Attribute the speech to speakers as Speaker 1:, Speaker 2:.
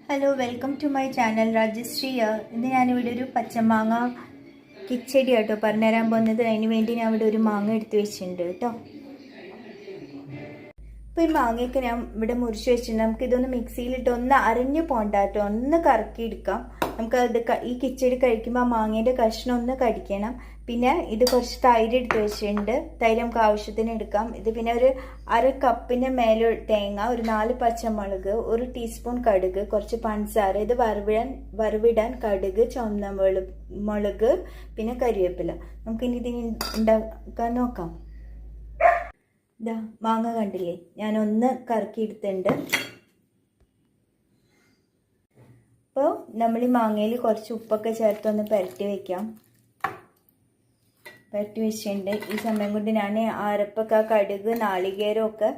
Speaker 1: Hello welcome to my channel Rajashree. ഇന്ന് ഞാനിവിടെ ഒരു പച്ചമാങ്ങ കിച്ചടി കേട്ടോ പറഞ്ഞുതരാൻ പോകുന്നത്. അതിന് വേണ്ടി ഞാൻ ഇവിടെ ഒരു മാങ്ങ എടുത്ത് വെച്ചിട്ടുണ്ട് കേട്ടോ. അപ്പോൾ ഈ മാങ്ങയൊക്കെ ഞാൻ ഇവിടെ മുറിച്ച് വെച്ചിട്ടുണ്ട്. നമുക്കിതൊന്ന് മിക്സിയിലിട്ട് ഒന്ന് അരഞ്ഞു പോകണ്ട കേട്ടോ, ഒന്ന് കറക്കിയെടുക്കാം. നമുക്കത് ഈ കിച്ചടി കഴിക്കുമ്പോൾ ആ മാങ്ങേൻ്റെ കഷ്ണം ഒന്ന് കടിക്കണം. പിന്നെ ഇത് കുറച്ച് തൈര് എടുത്ത് വെച്ചിട്ടുണ്ട്. തൈര് നമുക്ക് ആവശ്യത്തിന് എടുക്കാം. ഇത് പിന്നെ ഒരു അര കപ്പിന് മേലെ തേങ്ങ, ഒരു 4 പച്ചമുളക്, 1 ടീസ്പൂൺ കടുക്, കുറച്ച് പഞ്ചസാര, ഇത് വറവിടാൻ കടുക്, ചുവന്ന മുളക്, പിന്നെ കരിവേപ്പില. നമുക്കിനി ഇതിന് ഉണ്ടാക്കാൻ നോക്കാം. ഇതാ മാങ്ങ കണ്ടില്ലേ, ഞാനൊന്ന് കറക്കിയെടുത്തിട്ടുണ്ട്. അപ്പോൾ നമ്മൾ ഈ മാങ്ങയിൽ കുറച്ച് ഉപ്പൊക്കെ ചേർത്തൊന്ന് പുരട്ടി വെക്കാം. പുരട്ടി വെച്ചിട്ടുണ്ട്. ഈ സമയം കൊണ്ട് ഞാൻ അരപ്പൊക്കെ, കടുക്, നാളികേരമൊക്കെ